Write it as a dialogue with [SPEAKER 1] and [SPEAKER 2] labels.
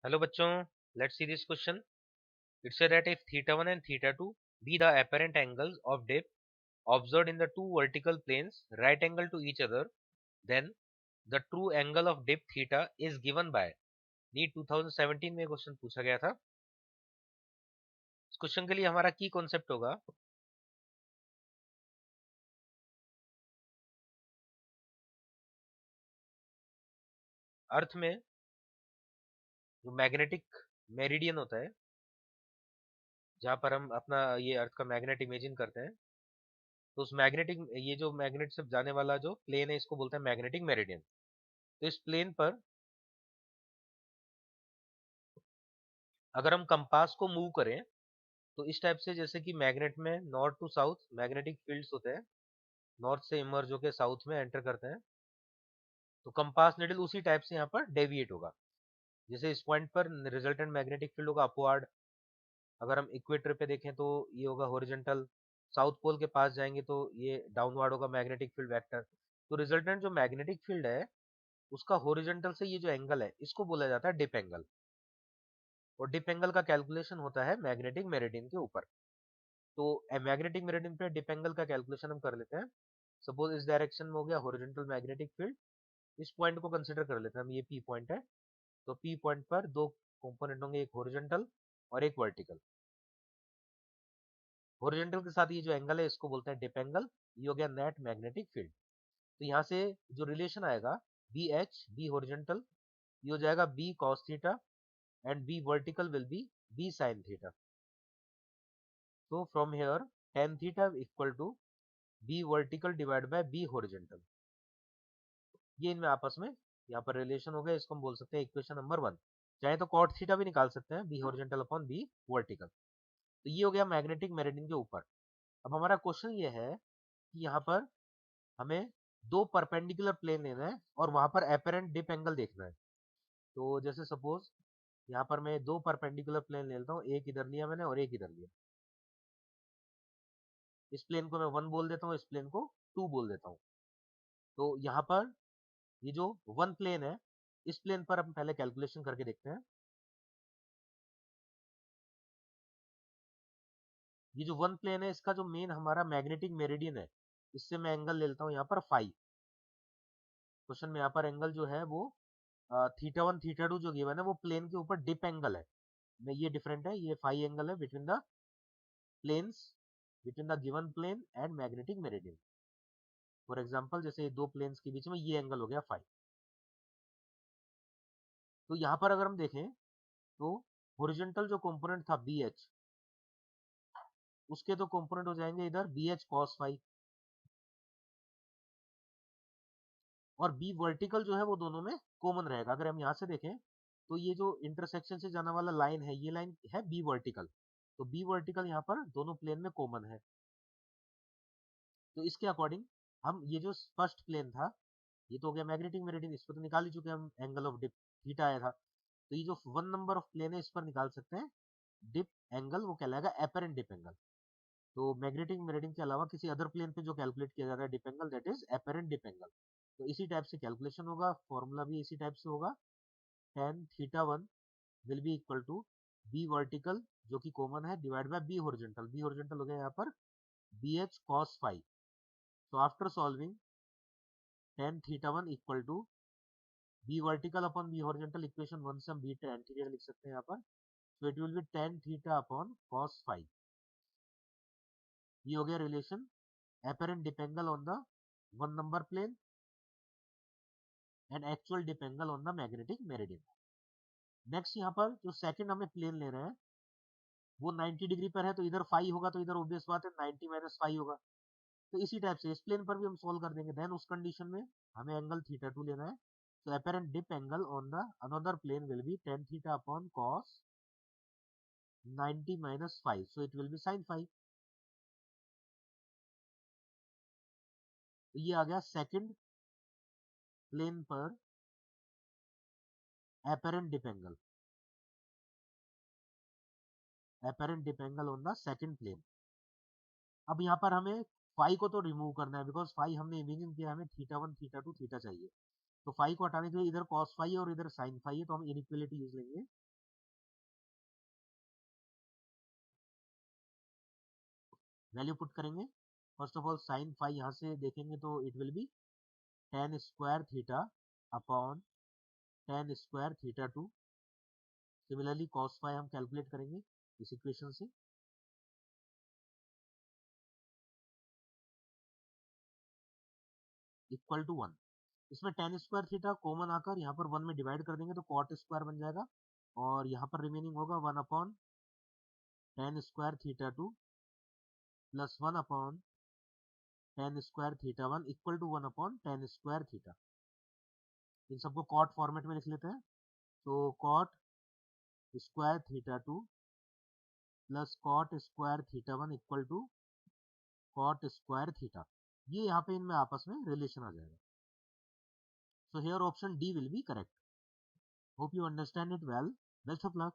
[SPEAKER 1] Hello बच्चों, let's see this question. It said that if theta 1 and theta 2 be the apparent angles of dip observed in the two vertical planes right angle to each other, then the true angle of dip theta is given by NEET 2017 में question पूछा गया था। इस question के लिए हमारा की concept होगा अर्थ में जो मैग्नेटिक मेरिडियन होता है, जहाँ पर हम अपना ये अर्थ का मैग्नेट इमेजिन करते हैं, तो उस मैग्नेटिक ये जो मैग्नेट से जाने वाला जो प्लेन है इसको बोलते हैं मैग्नेटिक मेरिडियन। तो इस प्लेन पर अगर हम कंपास को मूव करें तो इस टाइप से, जैसे कि मैग्नेट में north to south magnetic fields होते हैं, नॉर्थ से इमर्ज होकर साउथ में एंटर करते हैं, तो कंपास निडल उसी टाइप से यहाँ पर डेविएट होगा। जैसे इस पॉइंट पर रिजल्टेंट मैग्नेटिक फील्ड होगा अपवर्ड, अगर हम इक्वेटर पे देखें तो ये होगा हॉरिजॉन्टल, साउथ पोल के पास जाएंगे तो ये डाउनवर्ड होगा मैग्नेटिक फील्ड वेक्टर। तो रिजल्टेंट जो मैग्नेटिक फील्ड है उसका हॉरिजॉन्टल से ये जो एंगल है इसको बोला जाता है डिप एंगल, और डिप एंगल का कैलकुलेशन होता है मैग्नेटिक मेरिडियन के ऊपर। तो मैग्नेटिक मेरिडियन पे डिप एंगल का कैलकुलेशन हम कर लेते हैं। सपोज इस डायरेक्शन में हो गया हॉरिजॉन्टल मैग्नेटिक फील्ड, इस पॉइंट को कंसीडर कर लेते हैं हम, ये पी पॉइंट है। तो पी पॉइंट पर दो कंपोनेंट होंगे, एक हॉरिजॉन्टल और एक वर्टिकल। हॉरिजॉन्टल के साथ ये जो एंगल है इसको बोलते हैं डिप एंगल, ये हो गया नेट मैग्नेटिक फील्ड। तो यहाँ से जो रिलेशन आएगा बी एच बी हॉरिजॉन्टल, ये हो जाएगा B cos theta and B vertical will be B sine theta. तो from here tan theta equal to B vertical divide by B horizontal, ये इनमें आपस में यहाँ पर रिलेशन हो गया, इसको हम बोल सकते हैं इक्वेशन नंबर 1। चाहे तो कॉट थीटा भी निकाल सकते हैं, B horizontal upon B vertical. तो ये हो गया मैग्नेटिक मेरिडियन के ऊपर। अब हमारा क्वेश्चन ये है कि यहाँ पर हमें दो परपेंडिकुलर प्लेन लेना है और वहां पर एपरेंट डिप एंगल देखना है। तो जैसे सपोज यहाँ पर मैं दो परपेंडिकुलर प्लेन ले लेता हूँ, एक इधर लिया मैंने और एक इधर लिया। इस प्लेन को मैं 1 बोल देता हूँ, इस प्लेन को 2 बोल देता हूँ। तो यहाँ पर ये जो 1 प्लेन है, इस प्लेन पर हम पहले कैलकुलेशन करके देखते हैं। ये जो 1 प्लेन है इसका जो मेन हमारा मैग्नेटिक मेरिडियन है, इससे मैं एंगल ले लेता हूँ यहाँ पर फाई। क्वेश्चन में यहाँ पर एंगल जो है वो थीटा 1 थीटा 2 जो गिवन है वो प्लेन के ऊपर डिप एंगल है, में ये डिफरेंट है, ये फाई एंगल है between the planes, between the given plane and magnetic meridian. For example जैसे दो प्लेन्स के बीच में ये एंगल हो गया फाई। तो यहाँ पर अगर हम देखें तो हॉरिजॉन्टल जो कंपोनेंट था बी एच, उसके तो कंपोनेंट हो जाएंगे इधर बी एच कॉस फाई, और बी वर्टिकल जो है वो दोनों में कॉमन रहेगा। अगर हम यहाँ से देखें तो ये जो इंटरसेक्शन से जाने वाला लाइन है, ये लाइन है बी वर्टिकल, तो बी वर्टिकल यहाँ पर दोनों प्लेन में कॉमन है। तो इसके अकॉर्डिंग हम ये जो फर्स्ट प्लेन था, ये तो हो गया मैग्नेटिक मेरिडियन, इस पर तो निकाल ही चुके हम एंगल ऑफ डिप थीटा आया था। तो ये जो 1 नंबर ऑफ प्लेन है इस पर निकाल सकते हैं डिप एंगल, वो कहलाएगा एपरेंट डिप एंगल। तो मैग्नेटिक मेरिडियन के अलावा किसी अदर प्लेन पे जो कैलकुलेट किया जाता है dip angle, that is apparent dip angle. तो इसी टाइप से कैलकुलेशन होगा, फॉर्मूला भी इसी टाइप से होगा। tan theta 1 will be equal to B vertical जो कि कॉमन है divide by B horizontal, B horizontal हो गया यहाँ पर बी एच कॉस फाई। तो after solving tan theta 1 equal to B vertical upon B horizontal, equation 1 से हम बी tan थीटा लिख सकते हैं यहाँ पर। So it will be tan theta upon cos phi. ये हो गया relation apparent dip angle on the 1 number plane and actual dip angle on the magnetic meridian। Next यहाँ पर जो सेकंड हमें प्लेन ले रहे हैं वो 90 डिग्री पर है, तो इधर फाई होगा, तो इधर ऑब्वियस बात है 90 माइनस फाई होगा। तो इसी टाइप से इस प्लेन पर भी हम सोल्व कर देंगे। देन उस कंडीशन में हमें एंगल थीटा 2 लेना है। तो apparent dip angle on the another plane will be tan theta upon cos 90 minus phi, so it will be sin phi. तो ये आ गया सेकंड प्लेन पर apparent dip angle, apparent dip angle on the second plane। अब यहाँ पर हमें phi को तो रिमूव करना है, बिकॉज फाई हमने इमेजिन किया, हमें थीटा 1 थीटा 2 थीटा चाहिए। तो फाई को हटाने के लिए इधर कॉस फाई और इधर साइन फाई है, तो हम इनइक्वालिटी यूज लेंगे। वैल्यू पुट करेंगे। First of all sine phi यहाँ से देखेंगे तो it will be tan square theta upon tan square theta 2। Similarly cos phi हम कैलकुलेट करेंगे इस इक्वेशन से। Equal to 1। इसमें tan स्क्वायर थीटा कॉमन आकर यहाँ पर 1 में डिवाइड कर देंगे तो cot स्क्वायर बन जाएगा, और यहाँ पर रिमेनिंग होगा 1 upon tan square theta 2 plus 1 upon tan square theta 1 equal to 1 upon tan square theta. इन सबको cot फॉर्मेट में लिख लेते हैं। तो cot square theta 2 plus cot square theta 1 equal to cot square theta. ये यहाँ पे इनमें आपस में रिलेशन आ जाएगा। So here option D will be correct. Hope you understand it well. Best of luck.